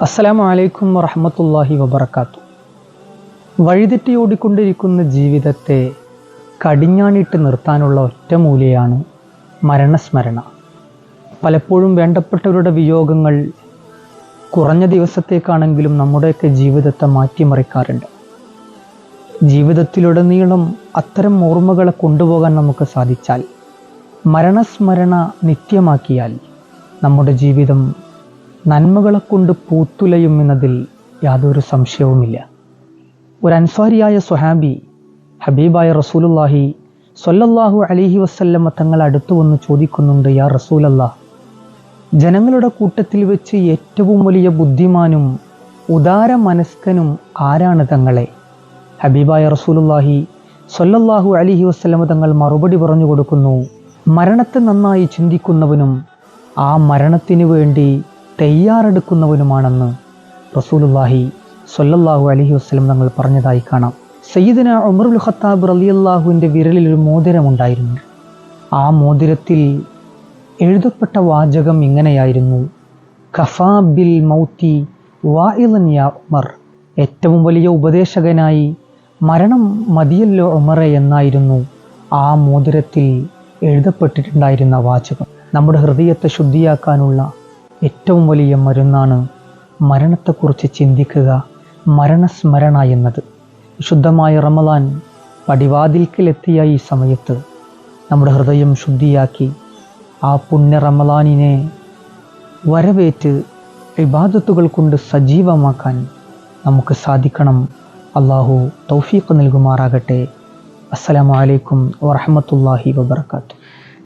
അസ്സലാമു അലൈക്കും വറഹ്മത്തുള്ളാഹി വബറകാത്തു. വഴിതെറ്റി ഓടിക്കൊണ്ടിരിക്കുന്ന ജീവിതത്തെ കടിഞ്ഞാണിട്ട് നിർത്താനുള്ള ഒറ്റമൂലിയാണ് മരണസ്മരണ. പലപ്പോഴും വേണ്ടപ്പെട്ടവരുടെ വിയോഗങ്ങൾ കുറഞ്ഞ ദിവസത്തേക്കാണെങ്കിലും നമ്മുടെയൊക്കെ ജീവിതത്തെ മാറ്റിമറിക്കാറുണ്ട്. ജീവിതത്തിലുടനീളം അത്തരം ഓർമ്മകളെ കൊണ്ടുപോകാൻ നമുക്ക് സാധിച്ചാൽ, മരണസ്മരണ നിത്യമാക്കിയാൽ നമ്മുടെ ജീവിതം നന്മകളെ കൊണ്ട് പൂത്തുലയും എന്നതിൽ യാതൊരു സംശയവുമില്ല. ഒരു അൻസാരിയായ സ്വഹാബി ഹബീബായ റസൂലുള്ളാഹി സ്വല്ലല്ലാഹു അലൈഹി വസല്ലമ തങ്ങൾ അടുത്തു വന്ന് ചോദിക്കുന്നുണ്ട്, യാ റസൂലല്ലാഹ്, ജനങ്ങളുടെ കൂട്ടത്തിൽ വെച്ച് ഏറ്റവും വലിയ ബുദ്ധിമാനും ഉദാര മനസ്കനും ആരാണ് തങ്ങളെ? ഹബീബായ റസൂലുള്ളാഹി സ്വല്ലല്ലാഹു അലൈഹി വസല്ലമ തങ്ങൾ മറുപടി പറഞ്ഞു കൊടുക്കുന്നു, മരണത്തെ നന്നായി ചിന്തിക്കുന്നവനും ആ മരണത്തിന് വേണ്ടി തയ്യാറെടുക്കുന്നവനുമാണെന്ന് റസൂലുള്ളാഹി സ്വല്ലല്ലാഹു അലൈഹി വസല്ലം തങ്ങൾ പറഞ്ഞതായി കാണാം. സയ്യിദന ഉമറുൽ ഖത്താബ് റളിയല്ലാഹുവിൻ്റെ വിരലിൽ ഒരു മോതിരമുണ്ടായിരുന്നു. ആ മോതിരത്തിൽ എഴുതപ്പെട്ട വാചകം ഇങ്ങനെയായിരുന്നു, കഫാ ബിൽ മൗതി വാഇളൻ യാ ഉമർ. ഏറ്റവും വലിയ ഉപദേശകനായി മരണം മതിയല്ലോ ഉമറെ എന്നായിരുന്നു ആ മോതിരത്തിൽ എഴുതപ്പെട്ടിട്ടുണ്ടായിരുന്ന വാചകം. നമ്മുടെ ഹൃദയത്തെ ശുദ്ധിയാക്കാനുള്ള ഏറ്റവും വലിയ മരുന്നാണ് മരണത്തെക്കുറിച്ച് ചിന്തിക്കുക, മരണസ്മരണ എന്നത്. വിശുദ്ധമായ റമളാൻ പടിവാതിൽക്കലെത്തിയ ഈ സമയത്ത് നമ്മുടെ ഹൃദയം ശുദ്ധിയാക്കി ആ പുണ്യ റമളാനിനെ വരവേറ്റ് ഇബാദത്തുകൾ കൊണ്ട് സജീവമാക്കാൻ നമുക്ക് സാധിക്കണം. അല്ലാഹു തൗഫീഖ് നൽകുമാറാകട്ടെ. അസ്സലാമു അലൈക്കും വറഹ്മത്തുള്ളാഹി വബറകാതുഹു.